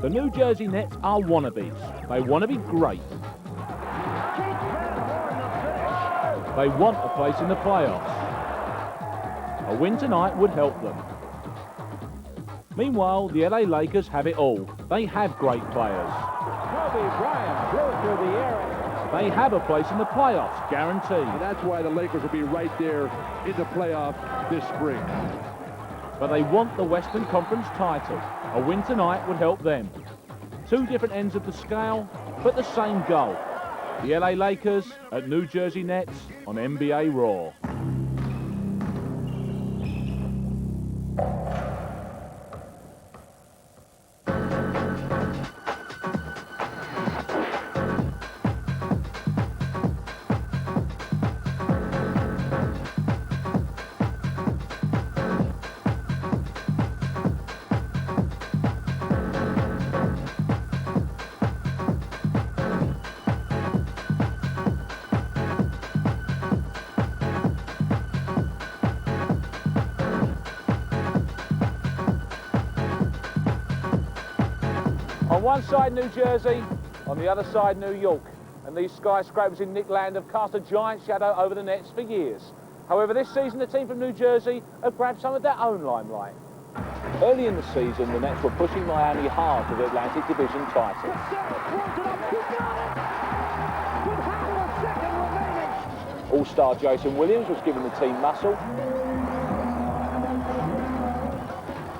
The New Jersey Nets are wannabes. They want to be great. They want a place in the playoffs. A win tonight would help them. Meanwhile, the LA Lakers have it all. They have great players. Kobe Bryant threw through the air. They have a place in the playoffs, guaranteed. And that's why the Lakers will be right there in the playoffs this spring. But they want the Western Conference title. A win tonight would help them. Two different ends of the scale, but the same goal. The LA Lakers at New Jersey Nets on NBA Raw. On one side, New Jersey, on the other side, New York. And these skyscrapers in Knick Land have cast a giant shadow over the Nets for years. However, this season, the team from New Jersey have grabbed some of their own limelight. Early in the season, the Nets were pushing Miami hard for the Atlantic Division title. All-star Jason Williams was giving the team muscle.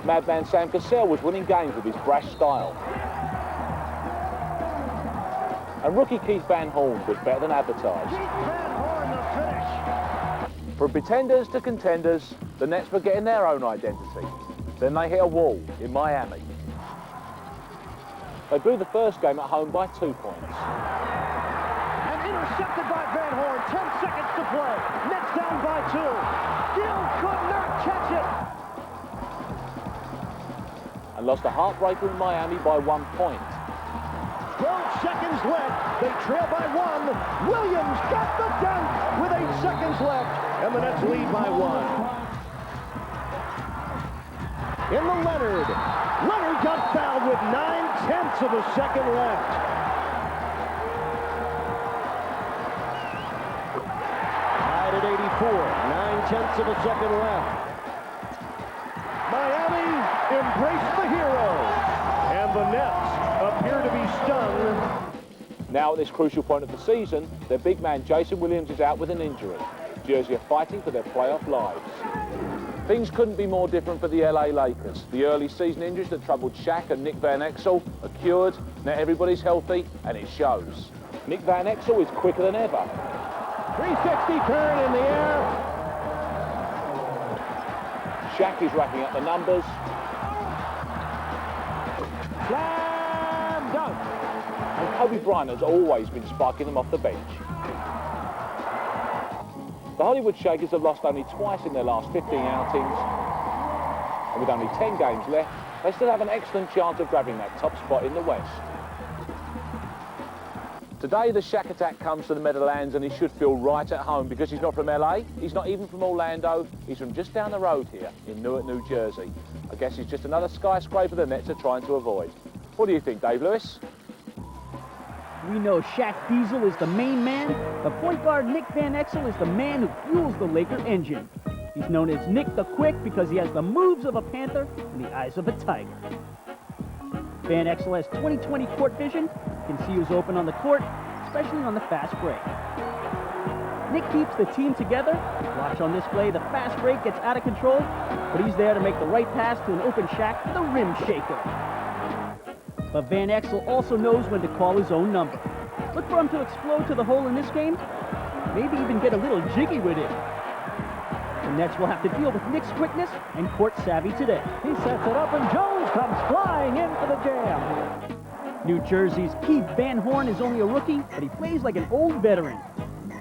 Madman Sam Cassell was winning games with his brash style. And rookie Keith Van Horn was better than advertised. From pretenders to contenders, the Nets were getting their own identity. Then they hit a wall in Miami. They blew the first game at home by 2 points. And intercepted by Van Horn. 10 seconds to play. Nets down by 2. Still could not catch it. And lost a heartbreaker in Miami by 1 point. 12 seconds left. They trail by 1. Williams got the dunk with 8 seconds left. And the Nets lead by 1. In the Leonard. Leonard got fouled with 9/10 of a second left. Tied at 84. 9/10 of a second left. Miami embraced the hero. And the Nets appear to be stung. Now at this crucial point of the season, their big man Jason Williams is out with an injury. Jersey are fighting for their playoff lives. Things couldn't be more different for the LA Lakers. The early season injuries that troubled Shaq and Nick Van Exel are cured. Now everybody's healthy, and it shows. Nick Van Exel is quicker than ever. 360 turn in the air. Shaq is racking up the numbers. Slam dunk. And Kobe Bryant has always been sparking them off the bench. The Hollywood Shakers have lost only twice in their last 15 outings. And with only 10 games left, they still have an excellent chance of grabbing that top spot in the West. Today, the Shaq attack comes to the Meadowlands, and he should feel right at home because he's not from LA, he's not even from Orlando, he's from just down the road here in Newark, New Jersey. I guess he's just another skyscraper the Nets are trying to avoid. What do you think, Dave Lewis? We know Shaq Diesel is the main man, but point guard Nick Van Exel is the man who fuels the Laker engine. He's known as Nick the Quick because he has the moves of a panther and the eyes of a tiger. Van Exel has 20/20 court vision, can see who's open on the court, especially on the fast break. Nick keeps the team together. Watch on this play, the fast break gets out of control, but he's there to make the right pass to an open Shaq for the rim shaker. But Van Exel also knows when to call his own number. Look for him to explode to the hole in this game, maybe even get a little jiggy with it. The Nets will have to deal with Nick's quickness and court savvy today. He sets it up, and Jones comes flying in for the jam. New Jersey's Keith Van Horn is only a rookie, but he plays like an old veteran.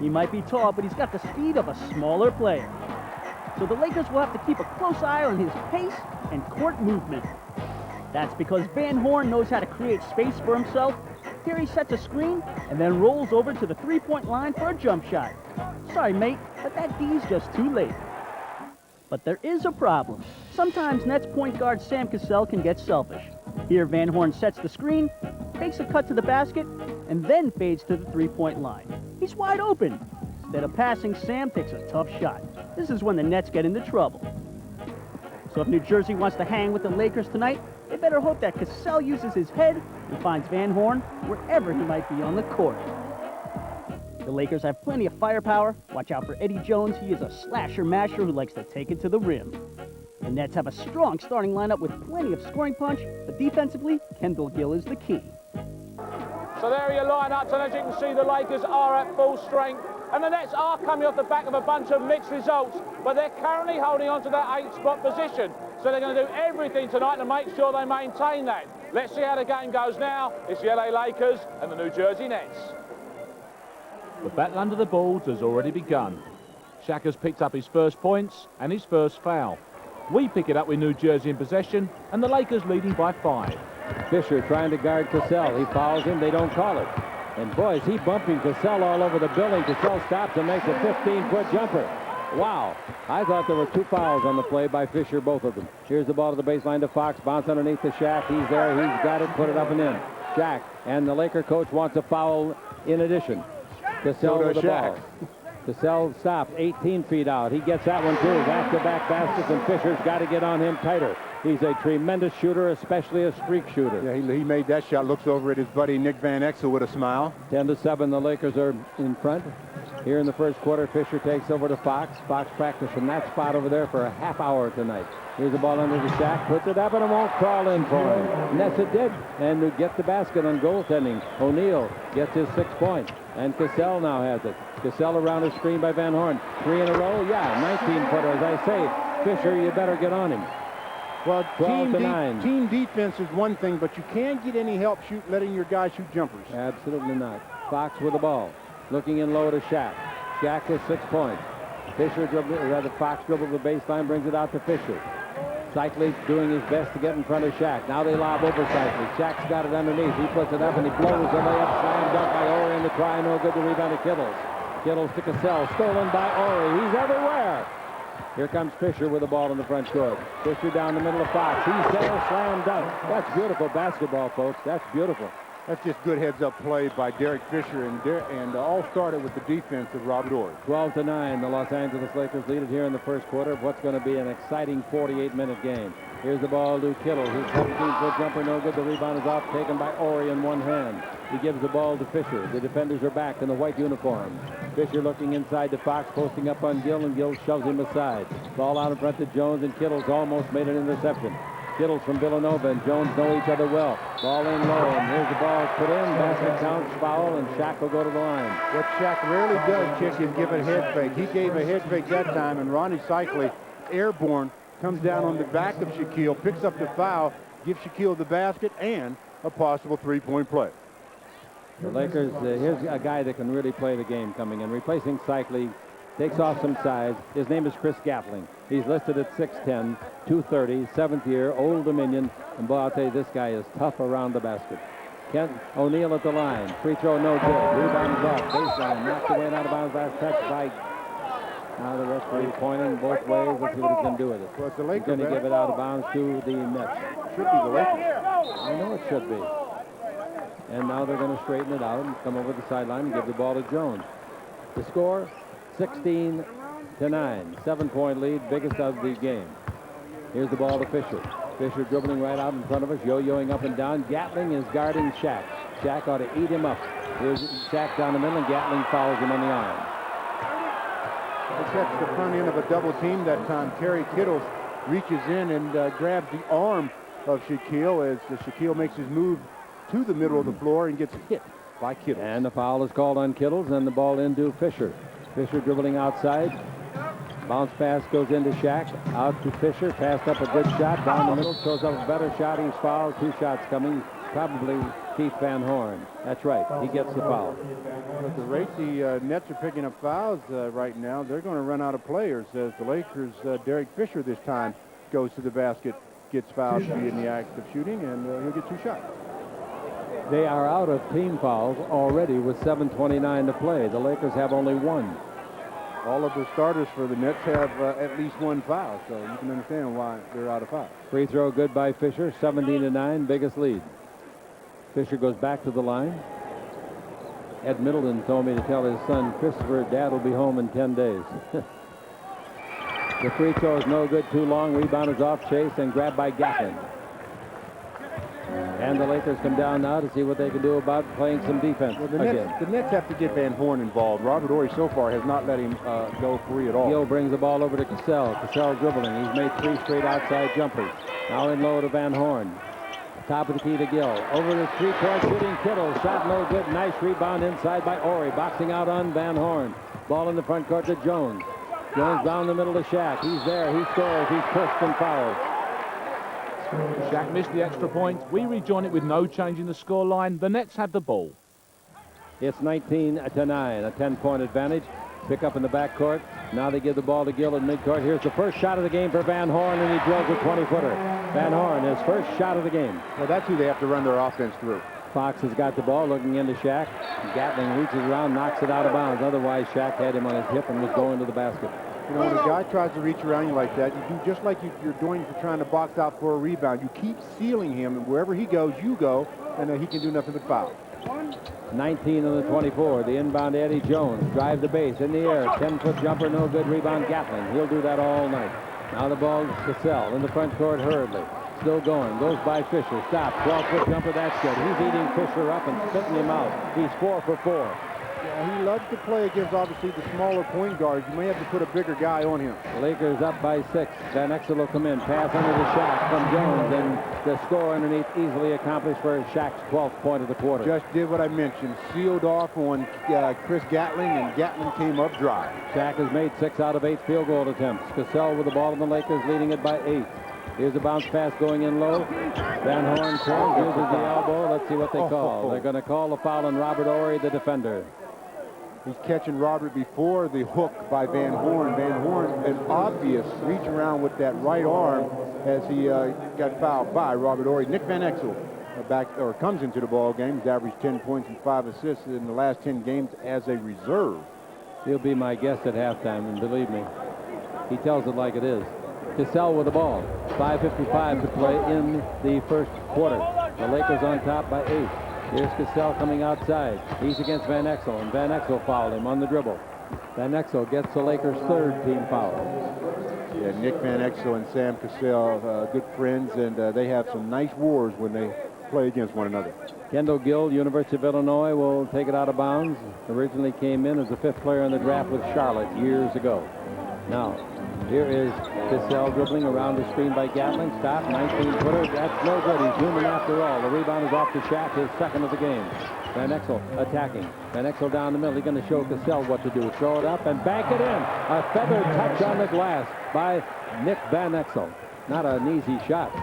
He might be tall, but he's got the speed of a smaller player. So the Lakers will have to keep a close eye on his pace and court movement. That's because Van Horn knows how to create space for himself. Here he sets a screen and then rolls over to the three-point line for a jump shot. Sorry, mate, but that D's just too late. But there is a problem. Sometimes Nets point guard Sam Cassell can get selfish. Here, Van Horn sets the screen, takes a cut to the basket, and then fades to the three-point line. He's wide open. Instead of passing, Sam takes a tough shot. This is when the Nets get into trouble. So if New Jersey wants to hang with the Lakers tonight, they better hope that Cassell uses his head and finds Van Horn wherever he might be on the court. The Lakers have plenty of firepower. Watch out for Eddie Jones. He is a slasher-masher who likes to take it to the rim. The Nets have a strong starting lineup with plenty of scoring punch, but defensively, Kendall Gill is the key. So there are your lineups, and as you can see, the Lakers are at full strength. And the Nets are coming off the back of a bunch of mixed results, but they're currently holding on to that 8th-spot position. So they're going to do everything tonight to make sure they maintain that. Let's see how the game goes now. It's the LA Lakers and the New Jersey Nets. The battle under the boards has already begun. Shaq has picked up his first points and his first foul. We pick it up with New Jersey in possession, and the Lakers leading by 5. Fisher trying to guard Cassell. He fouls him. They don't call it. And boy, is he bumping Cassell all over the building. Cassell stops and makes a 15-foot jumper. Wow. I thought there were 2 fouls on the play by Fisher, both of them. Here's the ball to the baseline to Fox. Bounce underneath the Shaq. He's there. He's got it. Put it up and in. Shaq. And the Laker coach wants a foul in addition. Cassell with the ball. Cassell stops 18 feet out. He gets that one too. Back-to-back baskets, and Fisher's got to get on him tighter. He's a tremendous shooter, especially a streak shooter. Yeah, he made that shot. Looks over at his buddy Nick Van Exel with a smile. 10-7, the Lakers are in front. Here in the first quarter, Fisher takes over to Fox. Fox practiced from that spot over there for a half hour tonight. Here's the ball under the Shaq. Puts it up, and it won't crawl in for him. Nets it did, and to get the basket on goaltending. O'Neal gets his 6 points, and Cassell now has it. Cassell around a screen by Van Horn. 3 in a row? Yeah, 19-footer. As I say, Fisher, you better get on him. Well, 12-9. team defense is one thing, but you can't get any help letting your guys shoot jumpers. Absolutely not. Fox with the ball. Looking in low to Shaq. Shaq has 6 points. Fisher Fox dribbles the baseline, brings it out to Fisher. Cycley doing his best to get in front of Shaq. Now they lob over Cycley. Shaq's got it underneath. He puts it up and he blows the layup. Slam dunk by Ori in the try. No good. The rebound to Kittles. Kittles to Cassell. Stolen by Ori. He's everywhere. Here comes Fisher with the ball in the front court. Fisher down the middle of Fox. He's there. Slam dunk. That's beautiful basketball, folks. That's beautiful. That's just good heads-up play by Derek Fisher, and all started with the defense of Robert Horry. 12-9, the Los Angeles Lakers lead it here in the first quarter of what's going to be an exciting 48-minute game. Here's the ball to Kittle. His 17-foot jumper, no good. The rebound is off, taken by Ori in one hand. He gives the ball to Fisher. The defenders are back in the white uniforms. Fisher looking inside to Fox, posting up on Gill, and Gill shoves him aside. Ball out in front to Jones, and Kittles almost made an interception. Kittles from Villanova and Jones know each other well. Ball in low, and here's the ball put in. Basket counts, foul, and Shaq will go to the line. What Shaq rarely does, Chick, is give a head fake. He gave a head fake that time, and Ronnie Cycley, airborne, comes down on the back of Shaquille, picks up the foul, gives Shaquille the basket and a possible three-point play. The Lakers, here's a guy that can really play the game coming in. Replacing Cycley, takes off some size. His name is Chris Gatling. He's listed at 6'10", 230, 7th year, Old Dominion. And boy, I'll tell you, this guy is tough around the basket. Kent O'Neal at the line. Free throw, no good. Rebound is off. Baseline, knocked away and out of bounds. Last touch by... Now the referee pointing both ways. Let's see what he can do with it. Well, it's the He's Lakers. going to give it out of bounds to the Nets. Should be the Lakers. I know it should be. And now they're going to straighten it out and come over the sideline and give the ball to Jones. The score, 16-9. 7-point lead, biggest of the game. Here's the ball to Fisher. Fisher dribbling right out in front of us, yo-yoing up and down. Gatling is guarding Shaq. Shaq ought to eat him up. Here's Shaq down the middle, and Gatling fouls him on the arm. They catch the front end of a double team that time. Terry Kittles reaches in and grabs the arm of Shaquille as Shaquille makes his move to the middle of the floor and gets hit by Kittles. And the foul is called on Kittles, and the ball into Fisher. Fisher dribbling outside. Bounce pass goes into Shaq. Out to Fisher. Passed up a good shot. Down the middle. Throws up a better shot. He's fouled. 2 shots coming. Probably Keith Van Horn. That's right. He gets the foul. At the rate the Nets are picking up fouls right now, they're going to run out of players as the Lakers, Derek Fisher this time goes to the basket, gets fouled to be in the act of shooting, and he'll get 2 shots. They are out of team fouls already with 7:29 to play. The Lakers have only 1. All of the starters for the Nets have at least one foul, so you can understand why they're out of foul. Free throw good by Fisher, 17-9, biggest lead. Fisher goes back to the line. Ed Middleton told me to tell his son Christopher, Dad will be home in 10 days. The free throw is no good, too long. Rebound is off Chase and grabbed by Gatlin. And the Lakers come down now to see what they can do about playing some defense Well, the again. Nets have to get Van Horn involved. Robert Horry so far has not let him go free at all. Gill brings the ball over to Cassell. Cassell dribbling. He's made 3 straight outside jumpers. Now in low to Van Horn. Top of the key to Gill. Over the 3-point shooting Kittle. Shot no good. Nice rebound inside by Horry. Boxing out on Van Horn. Ball in the front court to Jones. Jones down the middle to Shaq. He's there. He scores. He's pushed and fouled. Shaq missed the extra point. We rejoin it with no change in the scoreline. The Nets have the ball. It's 19-9, a 10-point advantage. Pick up in the backcourt. Now they give the ball to Gill in midcourt. Here's the first shot of the game for Van Horn, and he drills a 20-footer. Van Horn, his first shot of the game. Well, that's who they have to run their offense through. Fox has got the ball, looking into Shaq. Gatling reaches around, knocks it out of bounds. Otherwise, Shaq had him on his hip and was going to the basket. You know, when a guy tries to reach around you like that, you do just like you're doing for trying to box out for a rebound. You keep sealing him, and wherever he goes, you go, and he can do nothing but foul. 19 on the 24. The inbound Eddie Jones. Drive the base in the air. 10-foot jumper, no good. Rebound Gatling. He'll do that all night. Now the ball to Cassell in the front court hurriedly. Still going. Goes by Fisher. Stop. 12-foot jumper. That's good. He's eating Fisher up and spitting him out. He's 4 for 4. Yeah, he loves to play against, obviously, the smaller point guards. You may have to put a bigger guy on him. The Lakers up by 6. Van Exel will come in. Pass under the Shaq from Jones. And the score underneath easily accomplished for Shaq's 12th point of the quarter. Just did what I mentioned. Sealed off on Chris Gatling, and Gatling came up dry. Shaq has made 6 out of 8 field goal attempts. Cassell with the ball, and the Lakers leading it by 8. Here's a bounce pass going in low. Van Horn turns, uses the elbow. Let's see what they call. They're going to call the foul on Robert Horry, the defender. He's catching Robert before the hook by Van Horn. Van Horn, an obvious reach around with that right arm as he got fouled by Robert Horry. Nick Van Exel comes into the ball game. He's averaged 10 points and 5 assists in the last 10 games as a reserve. He'll be my guest at halftime, and believe me, he tells it like it is. Cassell with the ball. 5:55 to play in the first quarter. The Lakers on top by 8. Here's Cassell coming outside. He's against Van Exel, and Van Exel fouled him on the dribble. Van Exel gets the Lakers' 3rd team foul. Yeah, Nick Van Exel and Sam Cassell, good friends, and they have some nice wars when they play against one another. Kendall Gill, University of Illinois, will take it out of bounds. Originally came in as the 5th player in the draft with Charlotte years ago. Now, here is Cassell dribbling around the screen by Gatling. Stop, 19-footer. That's no good. He's human after all. The rebound is off to Shaq, his 2nd of the game. Van Exel attacking. Van Exel down the middle. He's going to show Cassell what to do. Throw it up and bank it in. A feathered touch on the glass by Nick Van Exel. Not an easy shot.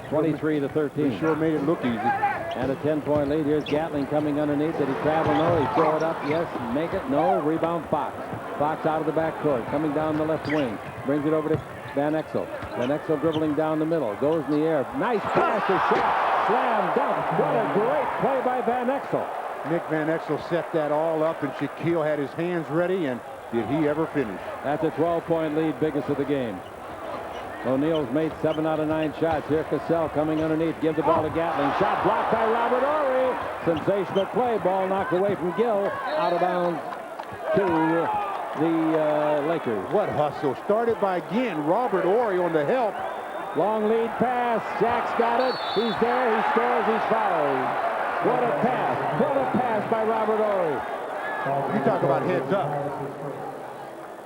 23-13. He sure made it look easy. And a 10-point lead. Here's Gatling coming underneath. Did he travel? No. He throw it up. Yes. Make it. No. Rebound Fox. Fox out of the backcourt. Coming down the left wing. Brings it over to Van Exel. Van Exel dribbling down the middle. Goes in the air. Nice pass to Shaq. Slam dunk. What a great play by Van Exel. Nick Van Exel set that all up, and Shaquille had his hands ready, and did he ever finish? That's a 12-point lead, biggest of the game. O'Neal's made 7 out of 9 shots. Here Cassell coming underneath. Give the ball to Gatling. Shot blocked by Robert Horry. Sensational play. Ball knocked away from Gill. Out of bounds to the Lakers. What hustle. Started by, again, Robert Horry on the help. Long lead pass. Shaq's got it. He's there. He scores. He's fouled. What a pass. What a pass by Robert Horry. You talk about heads up.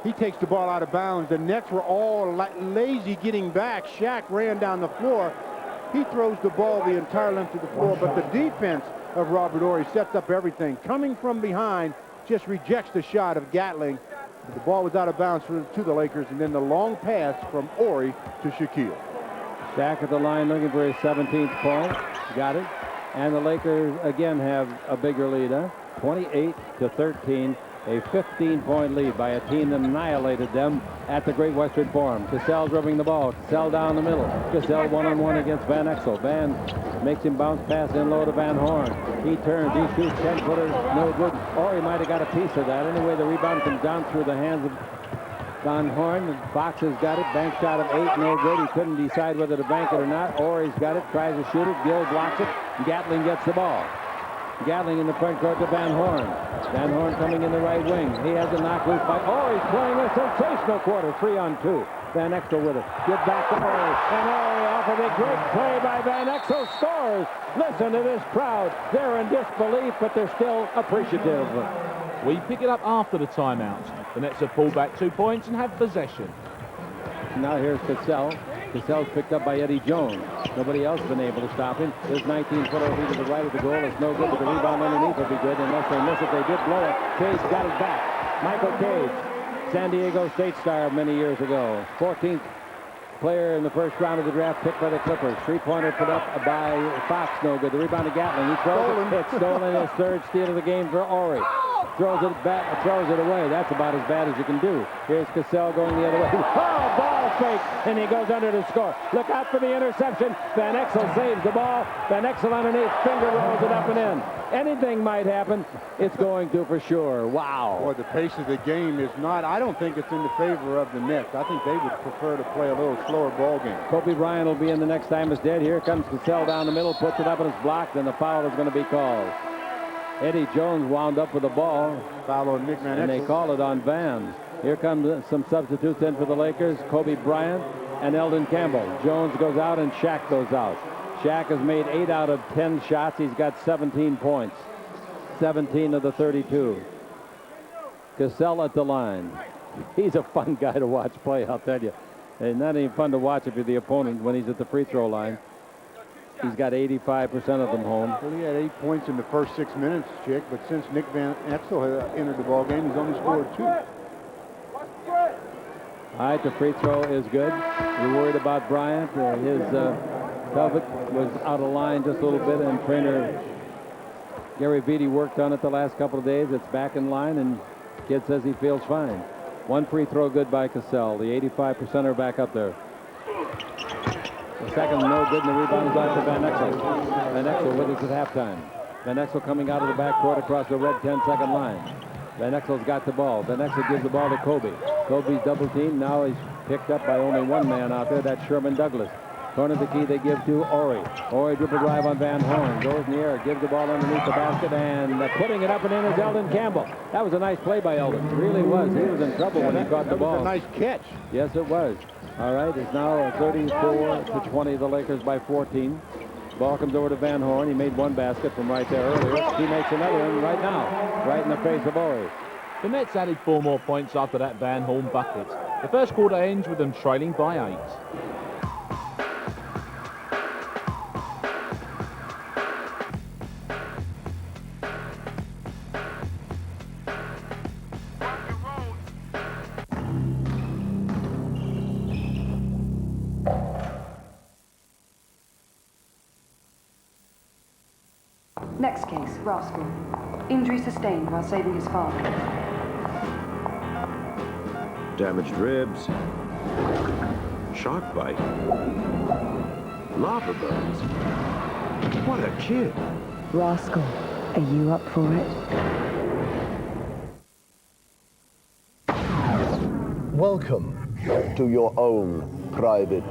He takes the ball out of bounds. The Nets were all lazy getting back. Shaq ran down the floor. He throws the ball the entire length of the floor, but the defense of Robert Horry sets up everything. Coming from behind, just rejects the shot of Gatling. The ball was out of bounds to the Lakers, and then the long pass from Horry to Shaquille. Shaq at the line looking for his 17th point. Got it. And the Lakers again have a bigger lead, 28-13. A 15-point lead by a team that annihilated them at the Great Western Forum. Cassell dribbling the ball. Cassell down the middle. Cassell one-on-one against Van Exel. Van makes him bounce pass in low to Van Horn. He turns. He shoots 10-footers. No good. Or he might have got a piece of that. Anyway, the rebound comes down through the hands of Van Horn. Fox has got it. Bank shot of 8. No good. He couldn't decide whether to bank it or not. Or he's got it. Tries to shoot it. Gill blocks it. Gatling gets the ball. Gatling in the front court to Van Horn. Van Horn coming in the right wing. He has a knock loose by. Oh, he's playing a sensational quarter. 3-on-2. Van Exel with it. Get back to Ori. And Ori off of a great play by Van Exel scores. Listen to this crowd. They're in disbelief, but they're still appreciative. We pick it up after the timeout. The Nets have pulled back 2 points and have possession. Now here's Cassell. Cassell's picked up by Eddie Jones. Nobody else has been able to stop him. His 19-footer over to the right of the goal. It's no good, but the rebound underneath will be good unless they miss it. They did blow it. Cage got it back. Michael Cage, San Diego State star many years ago. 14th player in the first round of the draft, picked by the Clippers. Three-pointer put up by Fox, no good. The rebound to Gatling. He throws it. It's stolen. His third steal of the game for Ori. Throws it back, throws it away. That's about as bad as you can do. Here's Cassell going the other way. Oh, ball fake, and he goes under to score. Look out for the interception. Van Exel saves the ball. Van Exel underneath, finger rolls it up and in. Anything might happen. It's going to for sure. Wow. Boy, the pace of the game is not, I don't think it's in the favor of the Nets. I think they would prefer to play a little slower ball game. Kobe Bryant will be in the next time is dead. Here comes Cassell down the middle, puts it up and it's blocked, and the foul is going to be called. Eddie Jones wound up with the ball. Foul on Nick Van Exel. And they call it on Van. Here come some substitutes in for the Lakers. Kobe Bryant and Eldon Campbell. Jones goes out and Shaq goes out. Shaq has made 8 out of 10 shots. He's got 17 points. 17 of the 32. Cassell at the line. He's a fun guy to watch play, I'll tell you. And not even fun to watch if you're the opponent when he's at the free throw line. He's got 85% of them home. Well, he had 8 points in the first 6 minutes, Chick, but since Nick Van Exel entered the ball game, he's only scored 2. All right, the free throw is good. You're worried about Bryant. His velvet was out of line just a little bit, and trainer Gary Vitti worked on it the last couple of days. It's back in line, and kid says he feels fine. One free throw good by Cassell. The 85% are back up there. The second no good, and the rebound is off to Van Exel. Van Exel with us at halftime. Van Exel coming out of the backcourt across the red 10-second line. Van Exel's got the ball. Van Exel gives the ball to Kobe. Kobe's double teamed. Now he's picked up by only one man out there. That's Sherman Douglas. Corner the key they give to Ori. Ori dribble drive on Van Horn. Goes in the air, gives the ball underneath the basket, and putting it up and in is Eldon Campbell. That was a nice play by Eldon. It really was. He was in trouble when he caught the ball. That was a nice catch. Yes, it was. All right, it's now 34-20. The Lakers by 14. Ball comes over to Van Horn. He made one basket from right there earlier. He makes another one right now, right in the face of Ori. The Nets added 4 more points after that Van Horn bucket. The first quarter ends with them trailing by 8. Next case, Rascal. Injury sustained while saving his father. Damaged ribs. Shark bite. Lava burns. What a kid. Rascal, are you up for it? Welcome to your own private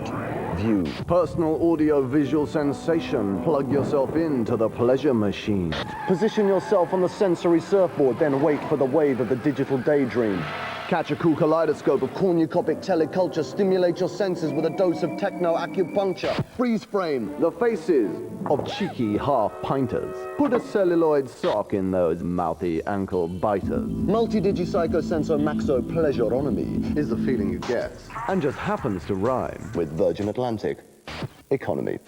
view. Personal audio-visual sensation. Plug yourself into the pleasure machine. Position yourself on the sensory surfboard, then wait for the wave of the digital daydream. Catch a cool kaleidoscope of cornucopic teleculture. Stimulate your senses with a dose of techno-acupuncture. Freeze frame the faces of cheeky half-pinters. Put a celluloid sock in those mouthy ankle biters. Multi-digi-psycho-sensor maxo pleasureonomy is the feeling you get, and just happens to rhyme with Virgin Atlantic economy.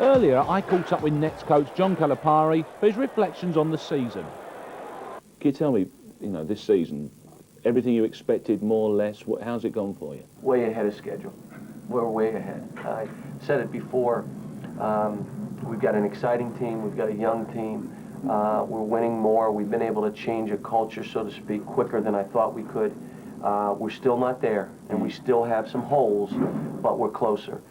Earlier, I caught up with Nets coach John Calipari for his reflections on the season. Can you tell me, this season, everything you expected, more or less, how's it gone for you? Way ahead of schedule. We're way ahead. I said it before. We've got an exciting team. We've got a young team. We're winning more. We've been able to change a culture, so to speak, quicker than I thought we could. We're still not there, and we still have some holes, but we're closer.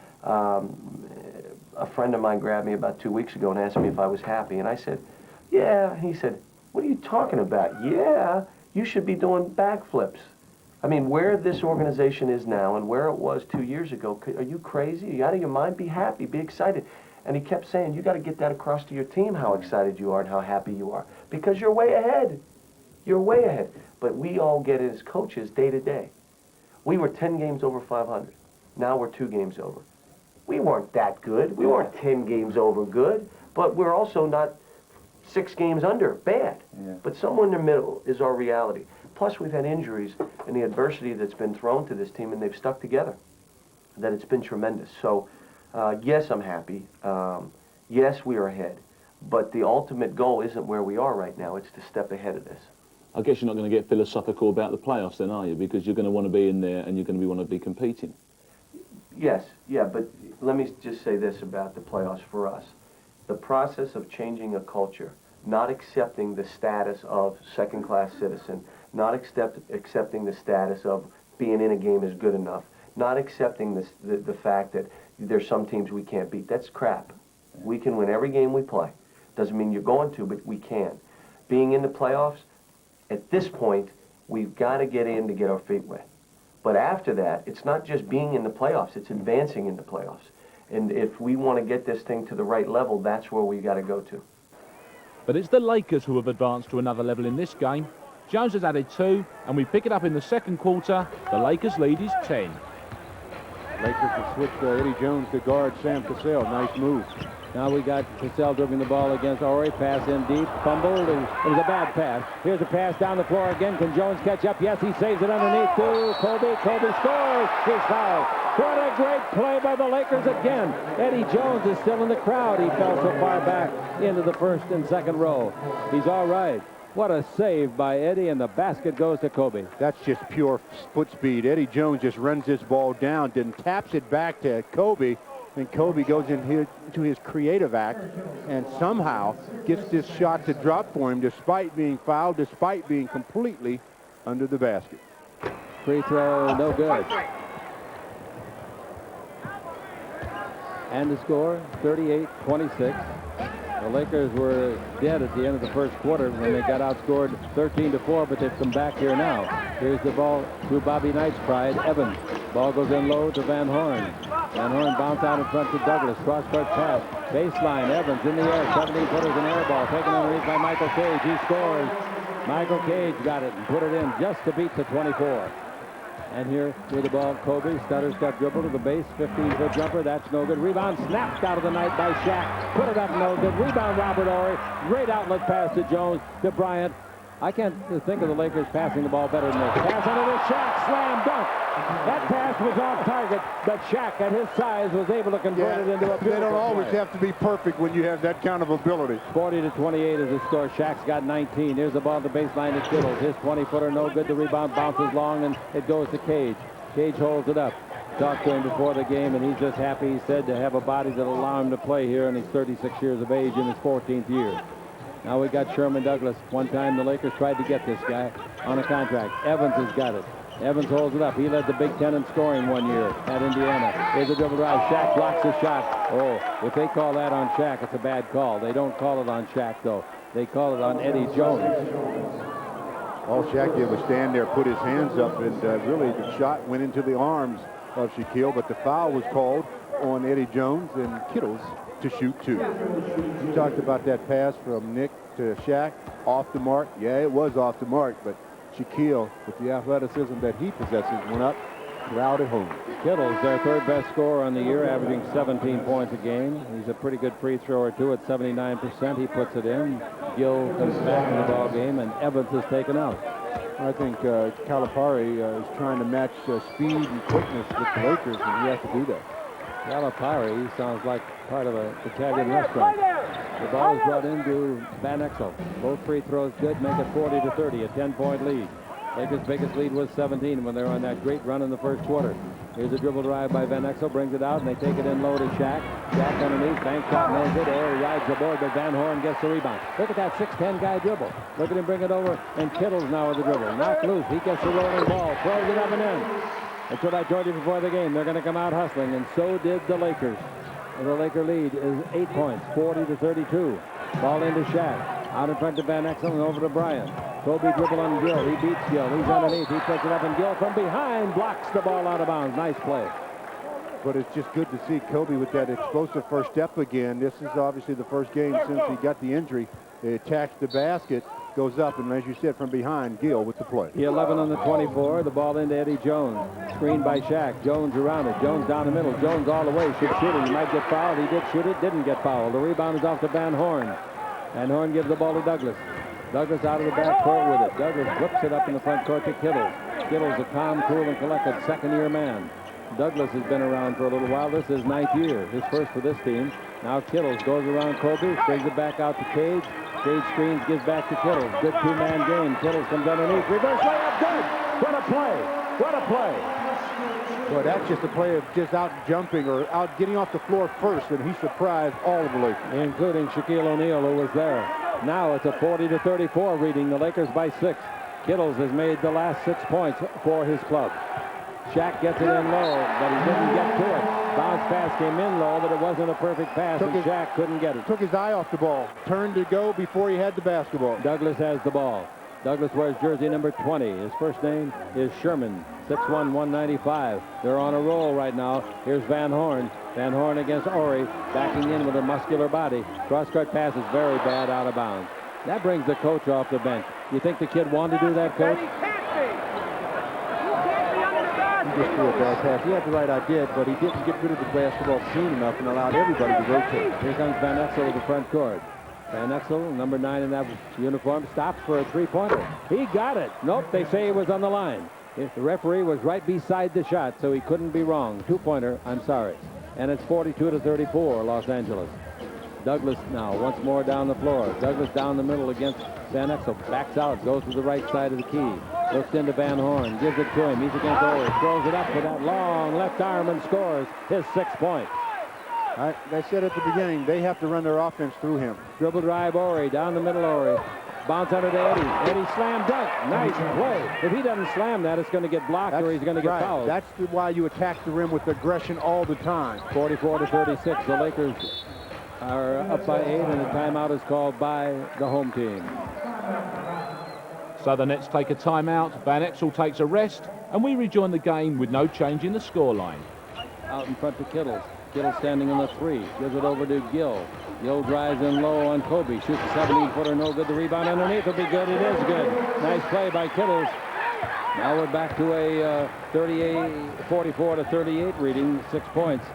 A friend of mine grabbed me about 2 weeks ago and asked me if I was happy, and I said, yeah. And he said, what are you talking about? Yeah, you should be doing backflips. I mean, where this organization is now and where it was 2 years ago, are you crazy? Are you out of your mind? Be happy, be excited. And he kept saying, you got to get that across to your team, how excited you are and how happy you are, because you're way ahead. You're way ahead. But we all get it as coaches day to day. We were 10 games over 500. Now we're 2 games over. We weren't that good. We weren't 10 games over good, but we're also not 6 games under bad. Yeah. But somewhere in the middle is our reality. Plus, we've had injuries and the adversity that's been thrown to this team, and they've stuck together. That it's been tremendous. So, yes, I'm happy. Yes, we are ahead. But the ultimate goal isn't where we are right now. It's to step ahead of this. I guess you're not going to get philosophical about the playoffs then, are you? Because you're going to want to be in there and you're going to want to be competing. Yes, yeah, but let me just say this about the playoffs for us. The process of changing a culture, not accepting the status of second-class citizen, not accepting the status of being in a game is good enough, not accepting the fact that there's some teams we can't beat. That's crap. We can win every game we play. Doesn't mean you're going to, but we can. Being in the playoffs, at this point, we've got to get in to get our feet wet. But after that, it's not just being in the playoffs, it's advancing in the playoffs. And if we want to get this thing to the right level, that's where we got to go to. But it's the Lakers who have advanced to another level in this game. Jones has added 2, and we pick it up in the second quarter. The Lakers lead is 10. Lakers have switched Eddie Jones to guard Sam Cassell. Nice move. Now we got Cassell dribbling the ball against Horry. Pass in deep. Fumbled. It was a bad pass. Here's a pass down the floor again. Can Jones catch up? Yes, he saves it underneath to Kobe. Kobe scores. He's fouled. What a great play by the Lakers again. Eddie Jones is still in the crowd. He fell so far back into the first and second row. He's all right. What a save by Eddie, and the basket goes to Kobe. That's just pure foot speed. Eddie Jones just runs this ball down, then taps it back to Kobe, and Kobe goes into his creative act and somehow gets this shot to drop for him despite being fouled, despite being completely under the basket. Free throw, no good. And the score, 38-26. The Lakers were dead at the end of the first quarter when they got outscored 13-4, but they've come back here now. Here's the ball through Bobby Knight's pride, Evans. Ball goes in low to Van Horn. Van Horn bounced out in front to Douglas. Cross-court pass. Baseline, Evans in the air. 17-footers an air ball. Taken underneath by Michael Cage. He scores. Michael Cage got it and put it in just to beat the 24. And here with the ball, Kobe. Stutter step dribble to the base. 15-foot jumper. That's no good. Rebound snapped out of the night by Shaq. Put it up, no good. Rebound, Robert Horry. Great outlet pass to Jones, to Bryant. I can't think of the Lakers passing the ball better than this. Pass under the Shaq. Slam dunk. That pass was off target, but Shaq at his size was able to convert it into a beautiful They don't always play. have to be perfect when you have that kind of ability. 40-28 is the score. Shaq's got 19. Here's the ball to baseline to Kittles. His 20-footer no good. The rebound bounces long, and it goes to Cage. Cage holds it up. Talked to him before the game, and he's just happy, he said, to have a body that'll allow him to play here, and he's 36 years of age in his 14th year. Now we got Sherman Douglas. One time the Lakers tried to get this guy on a contract. Evans has got it. Evans holds it up. He led the Big Ten in scoring one year at Indiana. Here's a dribble drive. Shaq blocks the shot. Oh, if they call that on Shaq, it's a bad call. They don't call it on Shaq, though. They call it on Eddie Jones. All Shaq did was stand there, put his hands up, and really the shot went into the arms of Shaquille, but the foul was called on Eddie Jones and Kittles to shoot 2. You talked about that pass from Nick to Shaq, off the mark. Yeah, it was off the mark, but Shaquille, with the athleticism that he possesses, went up, crowd at home. Kittles, their third best scorer on the year, averaging 17 points a game. He's a pretty good free thrower, too, at 79%. He puts it in. Gill comes back in the ball game, and Evans is taken out. I think Calipari is trying to match speed and quickness with the Lakers, and he has to do that. Calipari sounds like part of an Italian restaurant. The ball is brought into Van Exel. Both free throws good, make it 40-30, a 10-point lead. Lakers' biggest lead was 17 when they were on that great run in the first quarter. Here's a dribble drive by Van Exel, brings it out, and they take it in low to Shaq. Shaq underneath, bank shot, no good. Or he rides the board, but Van Horn gets the rebound. Look at that 6'10" guy dribble. Look at him bring it over, and Kittles now with the dribble. Knocked loose, he gets the rolling ball, throws it up and in. That's what I told you before the game. They're going to come out hustling, and so did the Lakers. And the Laker lead is 8 points, 40-32. Ball into Shaq. Out in front to Van Exel and over to Bryant. Kobe dribble on Gill. He beats Gill. He's underneath. He puts it up, and Gill from behind blocks the ball out of bounds. Nice play. But it's just good to see Kobe with that explosive first step again. This is obviously the first game since he got the injury. He attacks the basket, goes up, and as you said, from behind, Gill with the play. The 11 on the 24. The ball into Eddie Jones. Screened by Shaq. Jones around it. Jones down the middle. Jones all the way. Should shoot it. He might get fouled. He did shoot it. Didn't get fouled. The rebound is off to Van Horn. Van Horn gives the ball to Douglas. Douglas out of the back court with it. Douglas whips it up in the front court to Kittles. Kittles, a calm, cool, and collected second-year man. Douglas has been around for a little while. This is 9th year, his first for this team. Now Kittles goes around Kobe, brings it back out to Cage. Cage screens, gives back to Kittles. Good two-man game. Kittles comes underneath. Reverse layup, good! What a play! What a play! Well, that's just a play of just out jumping or out getting off the floor first, and he surprised all of the Lakers. Including Shaquille O'Neal, who was there. Now it's a 40-34 reading, the Lakers by 6. Kittles has made the last 6 points for his club. Shaq gets it in low, but he didn't get to it. Bounce pass came in low, but it wasn't a perfect pass, and Shaq couldn't get it. Took his eye off the ball. Turned to go before he had the basketball. Douglas has the ball. Douglas wears jersey number 20. His first name is Sherman, 6'1", 195. They're on a roll right now. Here's Van Horn. Van Horn against Ori, backing in with a muscular body. Cross-court pass is very bad, out of bounds. That brings the coach off the bench. You think the kid wanted to do that, Coach? He just threw a bad pass. He had the right idea, but he didn't get rid of the basketball soon enough and allowed everybody to rotate. Here comes Van Exel to the front court. Van Exel, number 9 in that uniform, stops for a three-pointer. He got it. Nope, they say he was on the line. If the referee was right beside the shot, so he couldn't be wrong. Two-pointer, I'm sorry. And it's 42-34, Los Angeles. Douglas now once more down the floor. Douglas down the middle against Van Exel. Backs out, goes to the right side of the key. Looks into Van Horn, gives it to him. He's against Ori. Throws it up with that long left arm and scores his 6th point. They said at the beginning, they have to run their offense through him. Dribble drive Ori, down the middle Ori. Bounce under to Eddie. Eddie slam dunk. Nice play. If he doesn't slam that, it's going to get blocked or he's going to get fouled. That's why you attack the rim with aggression all the time. 44-36. The Lakers are up by 8, and a timeout is called by the home team. So the Nets take a timeout, Van Exel takes a rest, and we rejoin the game with no change in the scoreline. Out in front to Kittles. Kittles standing on the 3. Gives it over to Gill. Gill drives in low on Kobe. Shoots a 17-footer, no good. The rebound underneath will be good. It is good. Nice play by Kittles. Now we're back to a 44-38 reading, 6 points.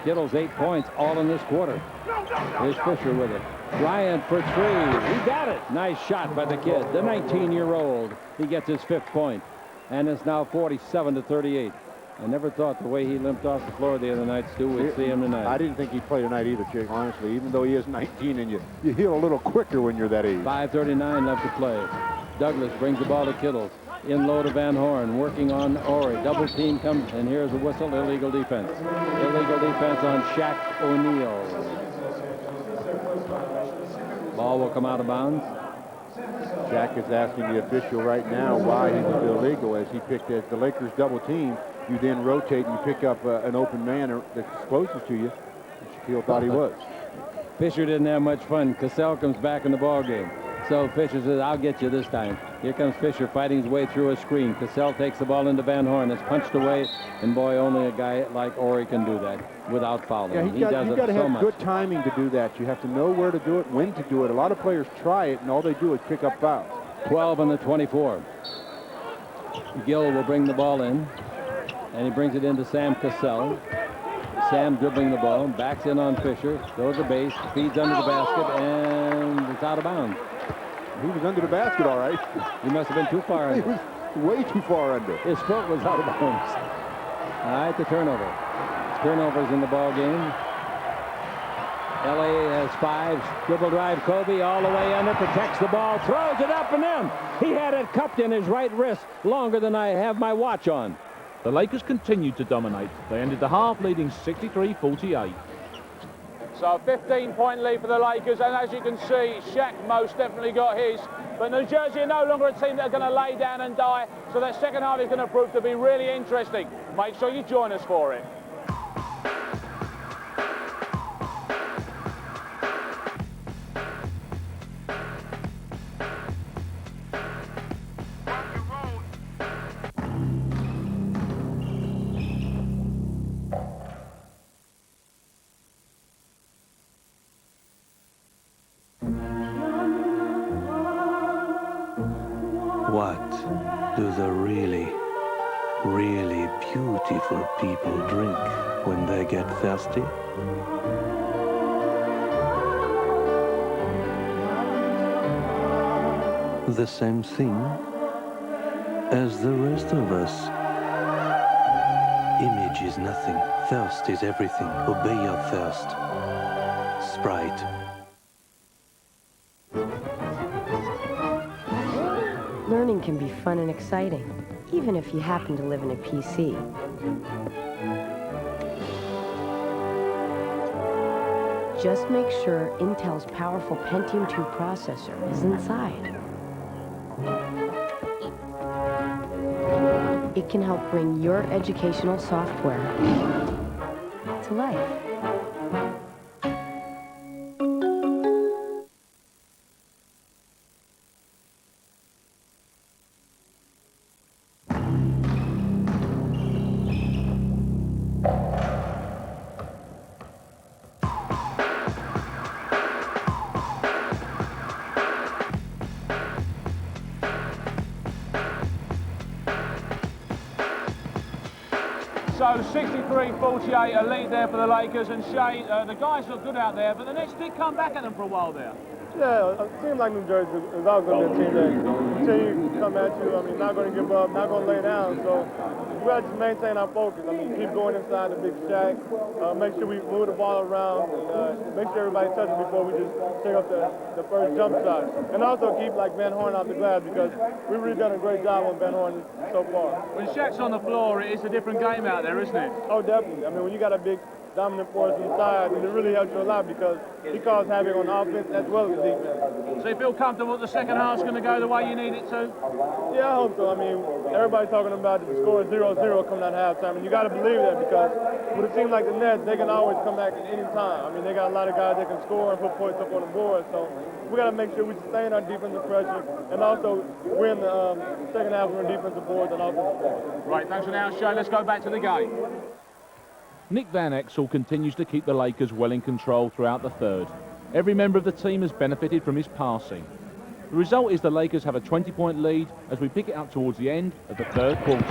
Kittles 8 points, all in this quarter. Here's Fisher with it. Bryant for 3. He got it. Nice shot by the kid, the 19-year-old. He gets his 5th point, and it's now 47-38. I never thought the way he limped off the floor the other night, Stu, we'd see him tonight. I didn't think he'd play tonight either, Jake, honestly, even though he is 19 and you heal a little quicker when you're that age. 5:39 left to play. Douglas brings the ball to Kittles. In low to Van Horn, working on Ori. Double team comes, and here's a whistle, illegal defense. Illegal defense on Shaq O'Neal. Ball will come out of bounds. Shaq is asking the official right now why he was illegal, as he picked as the Lakers double team. You then rotate and you pick up an open man that's closest to you. Shaquille thought he was. Fisher didn't have much fun. Cassell comes back in the ball game. So Fisher says, I'll get you this time. Here comes Fisher fighting his way through a screen. Cassell takes the ball into Van Horn. It's punched away, and boy, only a guy like Ori can do that without fouling. Yeah, he does you've it got to so have much. good timing to do that. You have to know where to do it, when to do it. A lot of players try it, and all they do is pick up fouls. 12 on the 24. Gill will bring the ball in, and he brings it into Sam Cassell. Sam dribbling the ball, backs in on Fisher, goes to base, feeds under the basket, and it's out of bounds. He was under the basket, all right. He must have been too far under. He was way too far under. His foot was out of bounds. All right, the turnover. turnovers in the ball game. LA has 5. Dribble drive, Kobe all the way under, protects the ball, throws it up and in. He had it cupped in his right wrist longer than I have my watch on. The Lakers continued to dominate. They ended the half leading 63-48. So a 15-point lead for the Lakers, and as you can see, Shaq most definitely got his. But New Jersey are no longer a team that are going to lay down and die, so their second half is going to prove to be really interesting. Make sure you join us for it. What do the really, really beautiful people drink when they get thirsty? The same thing as the rest of us. Image is nothing. Thirst is everything. Obey your thirst. Sprite. Learning can be fun and exciting, even if you happen to live in a PC. Just make sure Intel's powerful Pentium 2 processor is inside. It can help bring your educational software to life. So 63-48, a lead there for the Lakers, and Shay, the guys look good out there, but the Nets did come back at them for a while there. Yeah, a team like New Jersey is always going to be a team that continue to come at you. I mean, not going to give up, not going to lay down. So we got to just maintain our focus. I mean, keep going inside the big shack, make sure we move the ball around, and make sure everybody touches before we just take up the first jump shot. And also keep like Van Horn off the glass, because we've really done a great job on Van Horn so far. When Shaq's on the floor, it's a different game out there, isn't it? Oh, definitely. I mean, when you got a big dominant force inside, it really helps you a lot, because he caused havoc on offense as well as defense. So you feel comfortable the second half's going to go the way you need it to? Yeah, I hope so. I mean, everybody's talking about the score 0-0 coming out of halftime, and you got to believe that, because with a team like the Nets, they can always come back at any time. I mean, they got a lot of guys that can score and put points up on the board, so we got to make sure we sustain our defensive pressure and also win the second half on defensive boards and offensive boards. Right, thanks for now, Shay. Let's go back to the game. Nick Van Exel continues to keep the Lakers well in control throughout the third. Every member of the team has benefited from his passing. The result is the Lakers have a 20-point lead as we pick it up towards the end of the third quarter.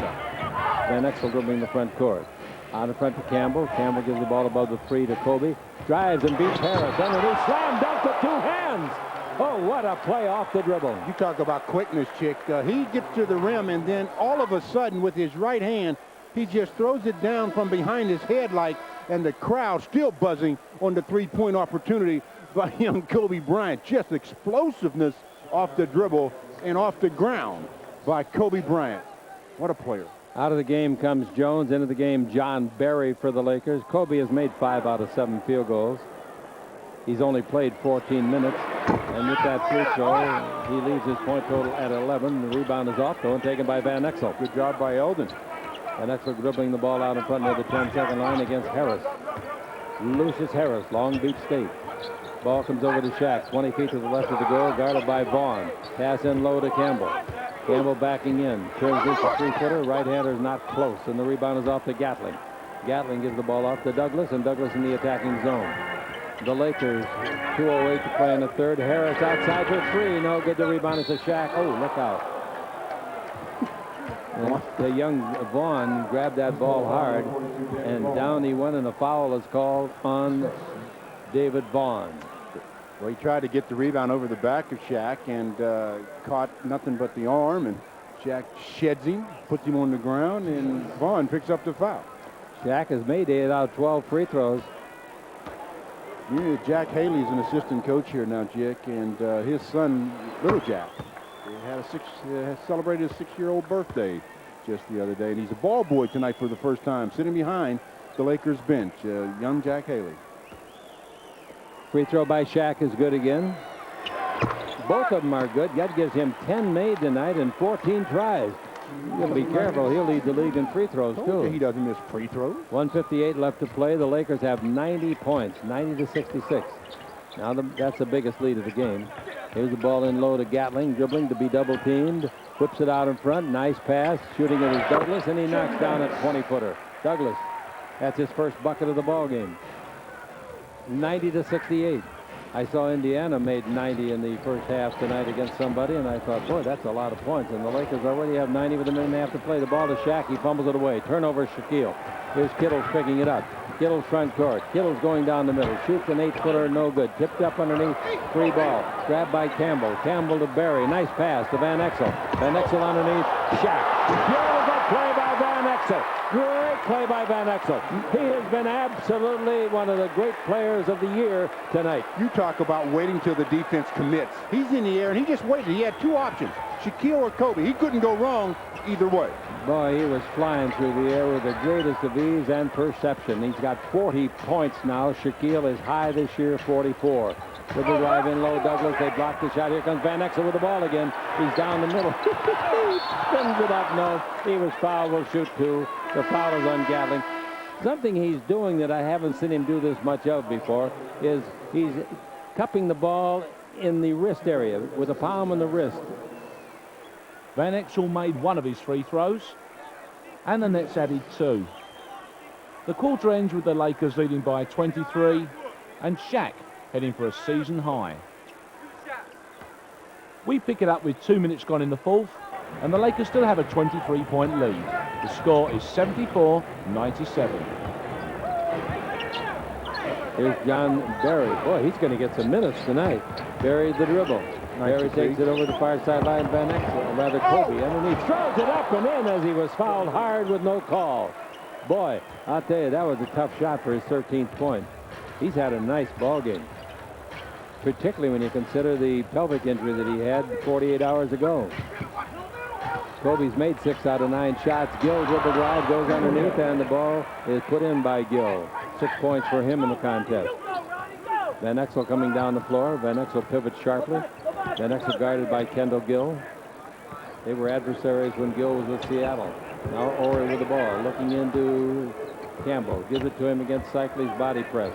Van Exel dribbling the front court. Out in front to Campbell. Campbell gives the ball above the 3 to Kobe. Drives and beats Harris. Underneath, slam dunk with 2 hands. Oh, what a play off the dribble. You talk about quickness, Chick. He gets to the rim, and then all of a sudden, with his right hand, he just throws it down from behind his head and the crowd still buzzing on the three-point opportunity by young Kobe Bryant. Just explosiveness off the dribble and off the ground by Kobe Bryant. What a player. Out of the game comes Jones. Into the game, John Barry for the Lakers. Kobe has made 5 out of 7 field goals. He's only played 14 minutes. And with that free throw, he leaves his point total at 11. The rebound is off, though, and taken by Van Exel. Good job by Eldon. Van Exel dribbling the ball out in front near the 10-second line against Harris. Lucius Harris, Long Beach State. Ball comes over to Shaq, 20 feet to the left of the goal, guarded by Vaughn. Pass in low to Campbell. Campbell backing in. Turns this a 3-footer. Right-hander is not close, and the rebound is off to Gatling. Gatling gives the ball off to Douglas, and Douglas in the attacking zone. The Lakers, 2:08 to play in the third. Harris outside for 3. No good. The rebound is to Shaq. Oh, look out. The young Vaughn grabbed that ball hard, and down he went, and a foul is called on David Vaughn. Well, he tried to get the rebound over the back of Shaq and caught nothing but the arm, and Shaq sheds him, puts him on the ground, and Vaughn picks up the foul. Jack has made 8 out of 12 free throws. Yeah, Jack Haley's an assistant coach here now, Jick, and his son, Little Jack, he had celebrated his 6-year-old birthday just the other day, and he's a ball boy tonight for the first time, sitting behind the Lakers bench, young Jack Haley. Free throw by Shaq is good again. Both of them are good. That gives him 10 made tonight and 14 tries. You got to be careful. He'll lead the league in free throws, too. He doesn't miss free throws. 1:58 left to play. The Lakers have 90 points, 90-66. Now that's the biggest lead of the game. Here's the ball in low to Gatling, dribbling to be double teamed. Whips it out in front. Nice pass. Shooting it is Douglas, and he knocks down a 20-footer. Douglas, that's his first bucket of the ball game. 90-68. I saw Indiana made 90 in the first half tonight against somebody, and I thought, boy, that's a lot of points. And the Lakers already have 90 with a minute and a half to play. The ball to Shaq. He fumbles it away. Turnover, Shaquille. Here's Kittles picking it up. Kittles front court. Kittles going down the middle. Shoots an 8-footer, no good. Tipped up underneath. Free ball. Grabbed by Campbell. Campbell to Barry. Nice pass to Van Exel. Van Exel underneath. Shaq. Beautiful play by Van Exel. Great play by Van Exel. He has been absolutely one of the great players of the year tonight. You talk about waiting till the defense commits. He's in the air, and he just waited. He had 2 options, Shaquille or Kobe. He couldn't go wrong either way. Boy, he was flying through the air with the greatest of ease and perception. He's got 40 points now. Shaquille is high this year, 44. With the drive in low, Douglas, they block the shot. Here comes Van Exel with the ball again. He's down the middle. He spins it up. No, he was fouled. Will shoot 2. The foul is on Gatling. Something he's doing that I haven't seen him do this much of before is he's cupping the ball in the wrist area with the palm on the wrist. Van Exel made 1 of his free throws, and the Nets added 2. The quarter ends with the Lakers leading by 23, and Shaq heading for a season high. We pick it up with 2 minutes gone in the fourth, and the Lakers still have a 23-point lead. The score is 74-97. Here's John Barry. Boy, he's going to get some minutes tonight. Barry the dribble. Barry takes it over the far sideline. Van Exel, rather Kobe, underneath. Throws it up and in as he was fouled hard with no call. Boy, I'll tell you, that was a tough shot for his 13th point. He's had a nice ball game, particularly when you consider the pelvic injury that he had 48 hours ago. Kobe's made 6 out of 9 shots. Gill dribble drive, goes underneath, and the ball is put in by Gill. 6 points for him in the contest. Van Exel coming down the floor. Van Exel pivots sharply. Van Exel guarded by Kendall Gill. They were adversaries when Gill was with Seattle. Now Ori with the ball, looking into Campbell. Gives it to him against Cycley's body press.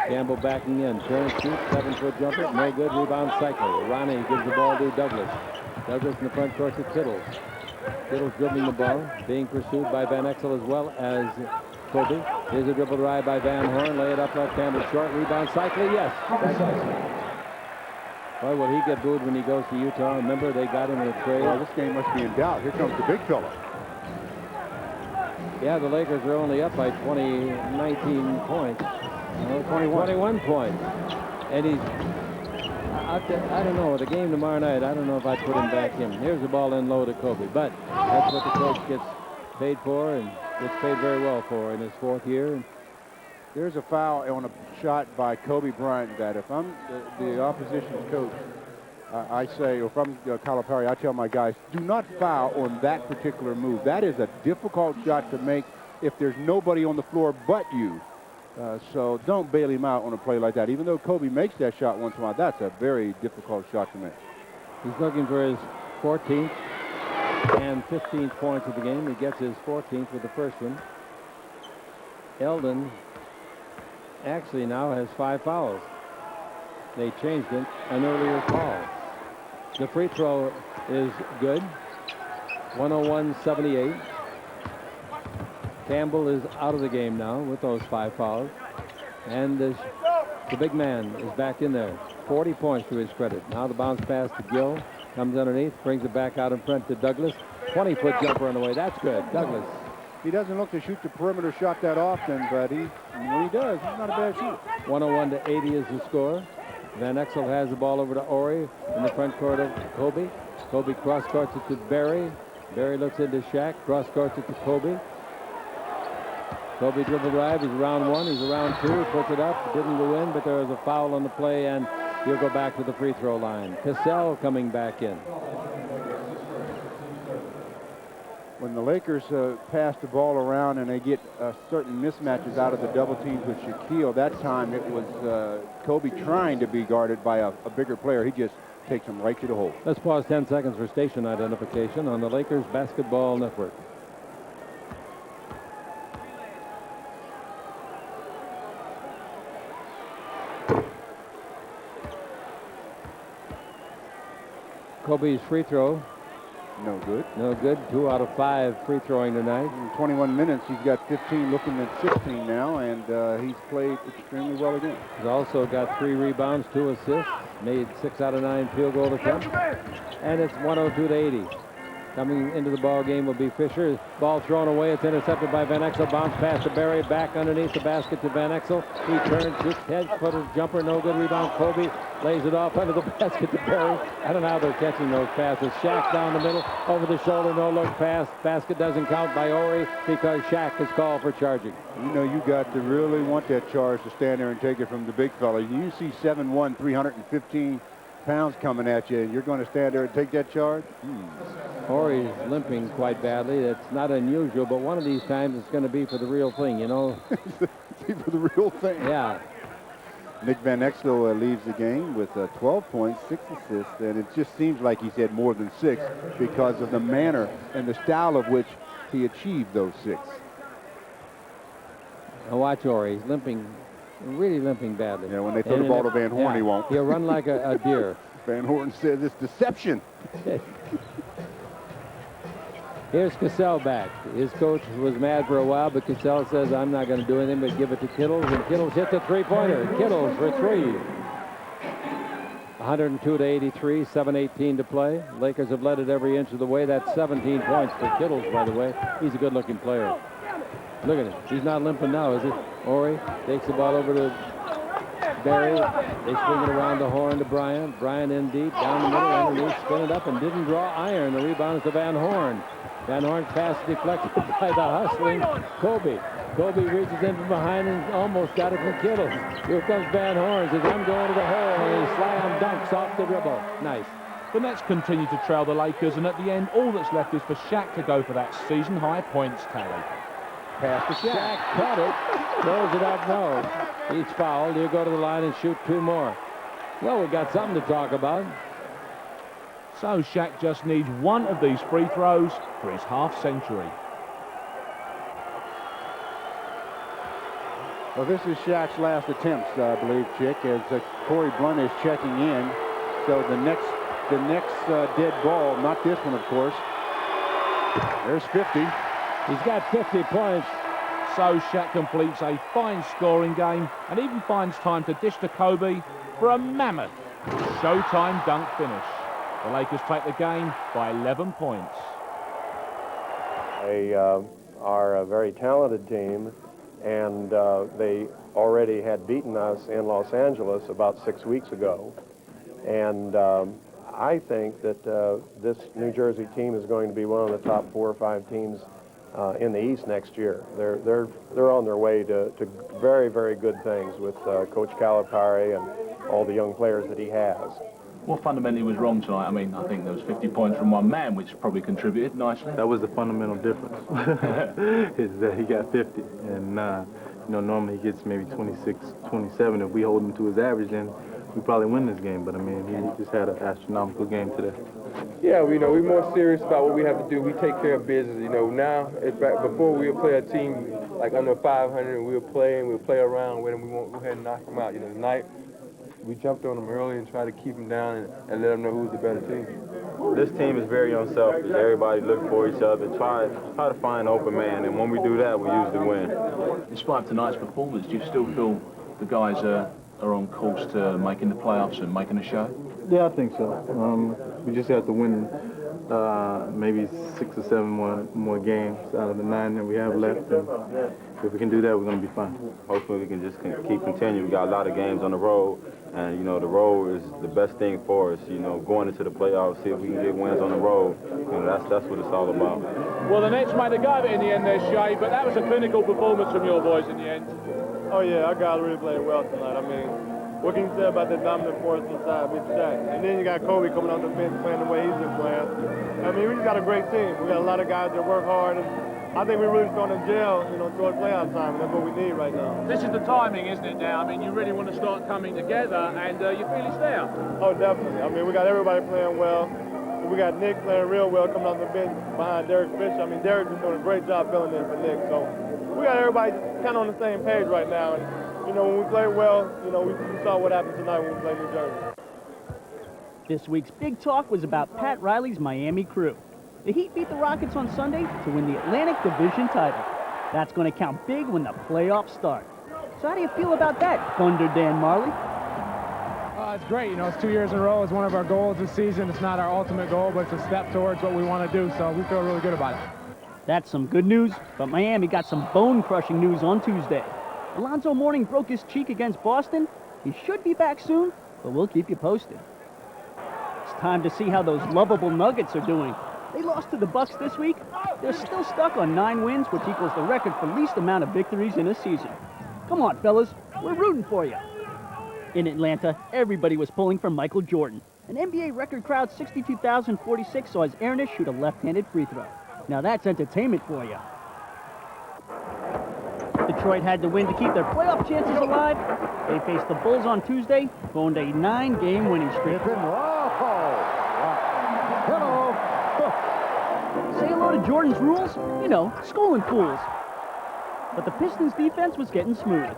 Campbell backing in. Turns, shoots, 7-foot jumper. No good. Rebound Cycley. Ronnie gives the ball to Douglas. Douglas in the front court to Kittles. Kittles dribbling the ball. Being pursued by Van Exel as well as Kobe. Here's a dribble drive by Van Horn. Lay it up left-handed short. Rebound Cycley. Yes. Boy, will he get booed when he goes to Utah. Remember, they got him in a trade. Well, this game must be in doubt. Here comes the big fella. Yeah, the Lakers are only up by 19 points. No, 21 points. And he's, I don't know, the game tomorrow night, I don't know if I'd put him back in. Here's the ball in low to Kobe. But that's what the coach gets paid for and gets paid very well for in his 4th year. There's a foul on a shot by Kobe Bryant that if I'm the opposition's coach, I say, or if I'm Calipari, I tell my guys, do not foul on that particular move. That is a difficult shot to make if there's nobody on the floor but you. So don't bail him out on a play like that. Even though Kobe makes that shot once in a while, that's a very difficult shot to make. He's looking for his 14th and 15th points of the game. He gets his 14th with the first one. Eldon actually now has 5 fouls. They changed it an earlier call. The free throw is good. 101-78. Campbell is out of the game now with those 5 fouls. And the big man is back in there. 40 points to his credit. Now the bounce pass to Gill. Comes underneath, brings it back out in front to Douglas. 20-foot jumper on the way. That's good. Douglas. He doesn't look to shoot the perimeter shot that often, but when he does, he's not a bad shooter. 101-80 is the score. Van Exel has the ball over to Ori in the front court of Kobe. Kobe cross-courts it to Barry. Barry looks into Shaq, cross-courts it to Kobe. Kobe dribble drive. He's around one. He's around two. He puts it up. Didn't go in, but there was a foul on the play, and he'll go back to the free throw line. Cassell coming back in. When the Lakers pass the ball around and they get certain mismatches out of the double teams with Shaquille, that time it was Kobe trying to be guarded by a bigger player. He just takes him right to the hole. Let's pause 10 seconds for station identification on the Lakers Basketball Network. Kobe's free throw. No good. No good. 2 out of 5 free throwing tonight. In 21 minutes, he's got 15, looking at 16 now, and he's played extremely well again. He's also got 3 rebounds, 2 assists, made 6 out of 9 field goal attempts, and it's 102-80. Coming into the ball game will be Fisher. Ball thrown away. It's intercepted by Van Exel. Bounce pass to Barry. Back underneath the basket to Van Exel. He turns, shoots, head-footed jumper. No good rebound. Kobe lays it off under the basket to Barry. I don't know how they're catching those passes. Shaq down the middle, over the shoulder, no-look pass. Basket doesn't count by Ori because Shaq is called for charging. You know, you got to really want that charge to stand there and take it from the big fella. You see 7'1", 315 pounds coming at you, and you're going to stand there and take that charge? Horry's limping quite badly. It's not unusual, but one of these times it's going to be for the real thing, you know. For the real thing. Yeah. Nick Van Exel leaves the game with 12 points, 6 assists, and it just seems like he's had more than 6 because of the manner and the style of which he achieved those 6. Now watch Horry. He's limping, really limping badly. Yeah, when they throw the ball to Van Horn, he won't. He'll run like a deer. Van Horn says it's deception. Here's Cassell back. His coach was mad for a while, but Cassell says, I'm not going to do anything but give it to Kittles, and Kittles hit the three-pointer. Kittles for 3. 102-83, 7:18 to play. Lakers have led it every inch of the way. That's 17 points for Kittles, by the way. He's a good-looking player. Look at him. He's not limping now, is he? Ori takes the ball over to Barry. They swing it around the horn to Bryant. Bryant in deep, down the middle, underneath, spin it up, and didn't draw iron. The rebound is to Van Horn. Van Horn's pass deflected by the hustling Kobe. Kobe reaches in from behind and almost got it from Kittles. Here comes Van Horn. Says, I'm going to the hole, and he slam dunks off the dribble. Nice. The Nets continue to trail the Lakers, and at the end, all that's left is for Shaq to go for that season-high points tally. Pass to Shaq. Shaq cut it. Throws it up. No. He's fouled. He'll go to the line and shoot 2 more. Well, we've got something to talk about. So Shaq just needs one of these free throws for his half-century. Well, this is Shaq's last attempts, I believe, Chick, as Corey Blunt is checking in. So the next dead ball, not this one, of course. There's 50. He's got 50 points. So Shaq completes a fine scoring game and even finds time to dish to Kobe for a mammoth showtime dunk finish. The Lakers take the game by 11 points. They are a very talented team, and they already had beaten us in Los Angeles about 6 weeks ago. And I think that this New Jersey team is going to be one of the top 4 or 5 teams in the East next year. They're on their way to very, very good things with Coach Calipari and all the young players that he has. What fundamentally was wrong tonight? I mean, I think there was 50 points from one man, which probably contributed nicely. That was the fundamental difference, is that he got 50. And, you know, normally he gets maybe 26, 27. If we hold him to his average, then we probably win this game. But, I mean, he just had an astronomical game today. Yeah, you know, we're more serious about what we have to do. We take care of business, you know. Now, before we would play a team like under 500, and we'll play around with them. We won't go ahead and knock them out. You know, tonight, we jumped on them early and tried to keep them down and let them know who's the better team. This team is very unselfish. Everybody look for each other, try to find an open man, and when we do that, we usually win. Despite tonight's performance, do you still feel the guys are on course to making the playoffs and making a show? Yeah, I think so. We just have to win maybe 6 or 7 more games out of the 9 that we have left. And if we can do that, we're going to be fine. Hopefully we can just keep continuing. We got a lot of games on the road, and, you know, the road is the best thing for us. You know, going into the playoffs, see if we can get wins on the road. You know, that's what it's all about. Well, the Nets made a go of it in the end there, Shea, but that was a clinical performance from your boys in the end. Oh, yeah, our guys really played well tonight. I mean, what can you say about that dominant force inside Big Shaq? And then you got Kobe coming on the bench playing the way he's been playing. I mean, we just got a great team. We got a lot of guys that work hard, and I think we're really starting to gel, toward playoff time, and that's what we need right now. This is the timing, isn't it, now? I mean, you really want to start coming together, and you feel it's there. Oh, definitely. I mean, we got everybody playing well. We got Nick playing real well coming off the bench behind Derek Fisher. I mean, Derek's been doing a great job filling in for Nick. So we got everybody kind of on the same page right now. And, when we play well, we saw what happened tonight when we played New Jersey. This week's big talk was about Pat Riley's Miami Crew. The Heat beat the Rockets on Sunday to win the Atlantic Division title. That's going to count big when the playoffs start. So how do you feel about that, Thunder Dan Marley? It's great. It's 2 years in a row. It's one of our goals this season. It's not our ultimate goal, but it's a step towards what we want to do, so we feel really good about it. That's some good news, but Miami got some bone-crushing news on Tuesday. Alonzo Mourning broke his cheek against Boston. He should be back soon, but we'll keep you posted. It's time to see how those lovable Nuggets are doing. They lost to the Bucks this week. They're still stuck on 9 wins, which equals the record for least amount of victories in a season. Come on, fellas. We're rooting for you. In Atlanta, everybody was pulling for Michael Jordan. An NBA record crowd 62,046 saw his Airness shoot a left-handed free throw. Now that's entertainment for you. Detroit had to win to keep their playoff chances alive. They faced the Bulls on Tuesday, who owned a 9-game winning streak. Hello. Say hello to Jordan's rules, schooling fools. But the Pistons' defense was getting smooth.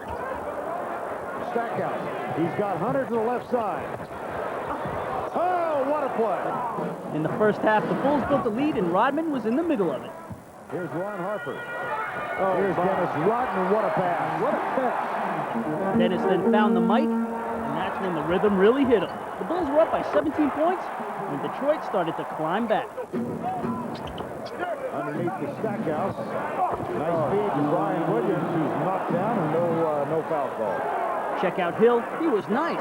Stackhouse. He's got Hunter to the left side. Oh, what a play. In the first half, the Bulls built a lead, and Rodman was in the middle of it. Here's Ron Harper. Here's Dennis Rodman. What a pass. What a pass. Dennis then found the mic, and that's when the rhythm really hit him. The Bulls were up by 17 points when Detroit started to climb back. Underneath the Stackhouse. Nice feed to Brian Williams, who's knocked down, and no foul call. Check out Hill. He was nice.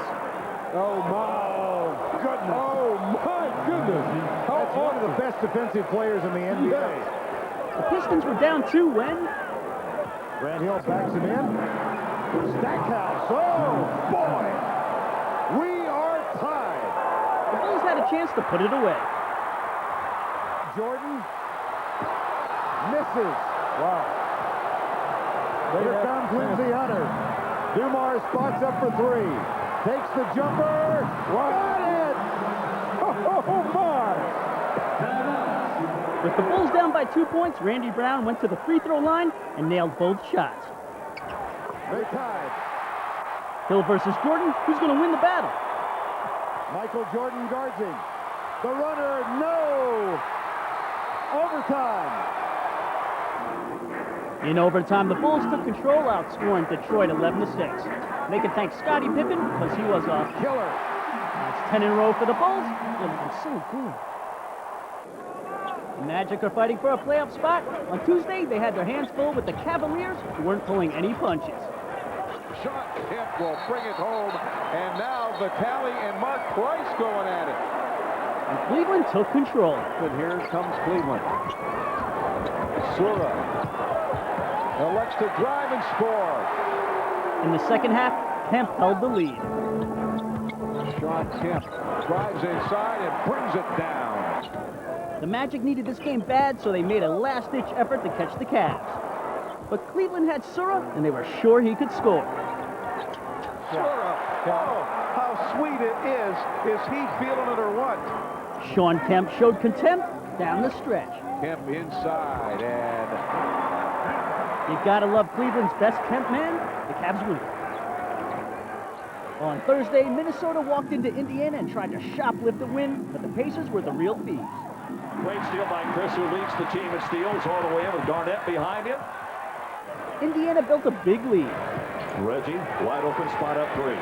Oh, my goodness. Oh, my goodness. That's one of the best defensive players in the NBA. The Pistons were down 2 when... Grant Hill backs him in. Stackhouse. Oh, boy. We are tied. The Bulls had a chance to put it away. Jordan misses. Wow. Here comes Lindsey Hunter. Dumars spots up for 3. Takes the jumper. Got it! Oh, my! With the Bulls down by 2 points, Randy Brown went to the free throw line and nailed both shots. They tied. Hill versus Jordan. Who's going to win the battle? Michael Jordan guards him. The runner, no! Overtime. In overtime, the Bulls took control, outscoring Detroit 11-6. They can thank Scottie Pippen because he was a killer. That's 10 in a row for the Bulls. It's so good. The Magic are fighting for a playoff spot. On Tuesday, they had their hands full with the Cavaliers, who weren't pulling any punches. Sean Kemp will bring it home, and now Vitale and Mark Price going at it. And Cleveland took control. And here comes Cleveland. Sura elects to drive and score. In the second half, Kemp held the lead. Sean Kemp drives inside and brings it down. The Magic needed this game bad, so they made a last-ditch effort to catch the Cavs. But Cleveland had Sura, and they were sure he could score. Sura, oh, how sweet it is. Is he feeling it or what? Sean Kemp showed contempt down the stretch. Kemp inside, and you gotta love Cleveland's best Kemp man, the Cavs win. On Thursday, Minnesota walked into Indiana and tried to shoplift a win, but the Pacers were the real thieves. Great steal by Chris, who leads the team in steals all the way in with Garnett behind him. Indiana built a big lead. Reggie, wide open spot up 3.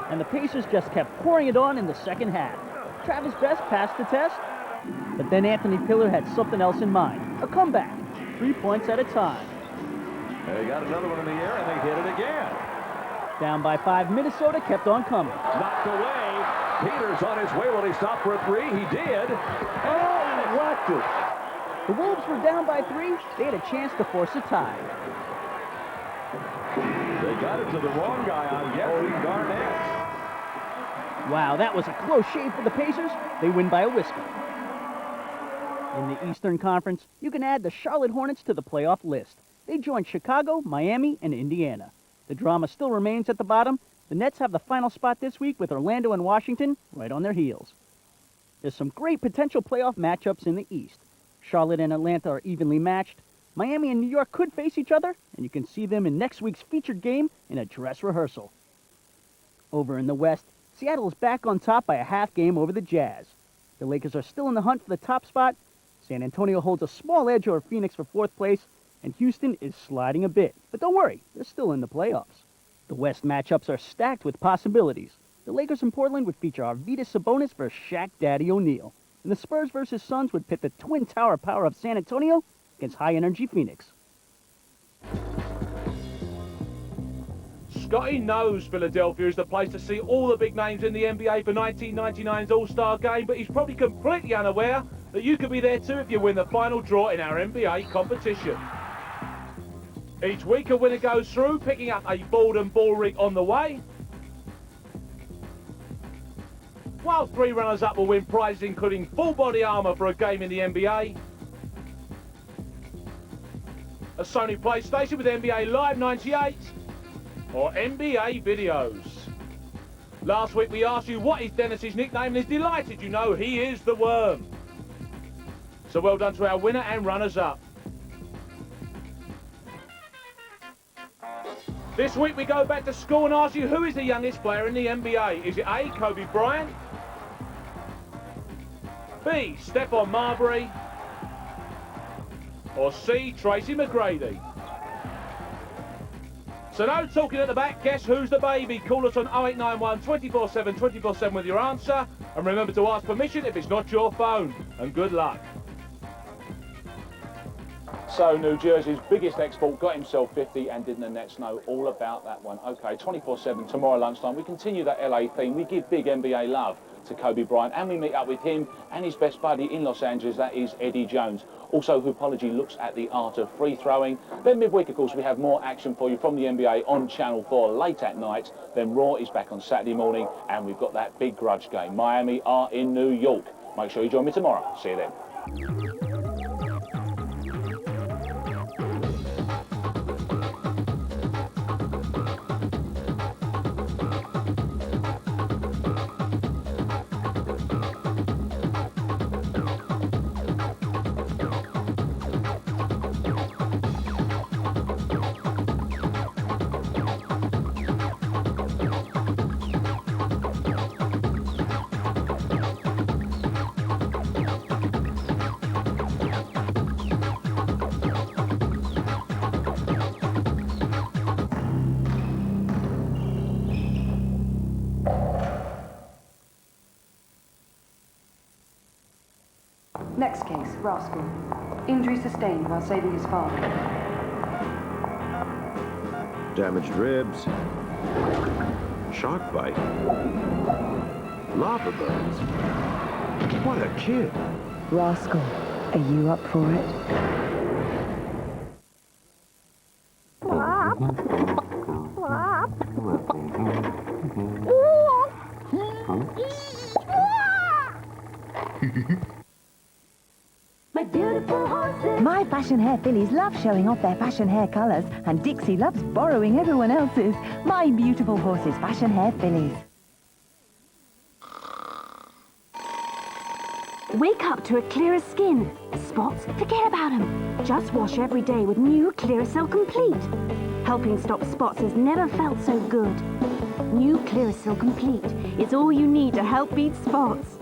And the Pacers just kept pouring it on in the second half. Travis Best passed the test, but then Anthony Pillar had something else in mind. A comeback, 3 points at a time. They got another one in the air, and they hit it again. Down by 5, Minnesota kept on coming. Knocked away. Peters on his way. Will he stop for a 3? He did. Oh, whacked it. The Wolves were down by 3. They had a chance to force a tie. They got it to the wrong guy on Jeffrey Garnett. Wow, that was a close shave for the Pacers. They win by a whisker. In the Eastern Conference, you can add the Charlotte Hornets to the playoff list. They join Chicago, Miami, and Indiana. The drama still remains at the bottom. The Nets have the final spot this week with Orlando and Washington right on their heels. There's some great potential playoff matchups in the East. Charlotte and Atlanta are evenly matched. Miami and New York could face each other, and you can see them in next week's featured game in a dress rehearsal. Over in the West, Seattle is back on top by a half game over the Jazz. The Lakers are still in the hunt for the top spot. San Antonio holds a small edge over Phoenix for 4th place, and Houston is sliding a bit. But don't worry, they're still in the playoffs. The West matchups are stacked with possibilities. The Lakers in Portland would feature Arvydas Sabonis versus Shaq Daddy O'Neal. And the Spurs versus Suns would pit the twin tower power of San Antonio against high-energy Phoenix. Scotty knows Philadelphia is the place to see all the big names in the NBA for 1999's All-Star Game, but he's probably completely unaware that you could be there too if you win the final draw in our NBA competition. Each week a winner goes through, picking up a Borden ball rig on the way, while 3 runners-up will win prizes including full body armour for a game in the NBA, a Sony PlayStation with NBA Live 98, or NBA videos. Last week we asked you what is Dennis's nickname, and he's delighted you know he is the Worm. So well done to our winner and runners-up. This week we go back to school and ask you who is the youngest player in the NBA. Is it A, Kobe Bryant? B, Stephon Marbury? Or C, Tracy McGrady? So no talking at the back, guess who's the baby? Call us on 0891 24/7 24/7 with your answer, and remember to ask permission if it's not your phone, and good luck. So New Jersey's biggest export got himself 50, and didn't the Nets know all about that one? Okay, 24/7 tomorrow lunchtime, we continue that LA theme. We give big NBA love to Kobe Bryant, and we meet up with him and his best buddy in Los Angeles, that is Eddie Jones. Also, Hoopology looks at the art of free throwing. Then midweek, of course, we have more action for you from the NBA on Channel 4 late at night. Then Raw is back on Saturday morning, and we've got that big grudge game. Miami are in New York. Make sure you join me tomorrow. See you then. Next case, Roscoe. Injury sustained while saving his father. Damaged ribs. Shark bite. Lava burns. What a kid. Roscoe, are you up for it? My fashion hair fillies love showing off their fashion hair colours, and Dixie loves borrowing everyone else's. My beautiful horses' fashion hair fillies. Wake up to a clearer skin. Spots, forget about them. Just wash every day with new Clearasil Complete. Helping stop spots has never felt so good. New Clearasil Complete is all you need to help beat spots.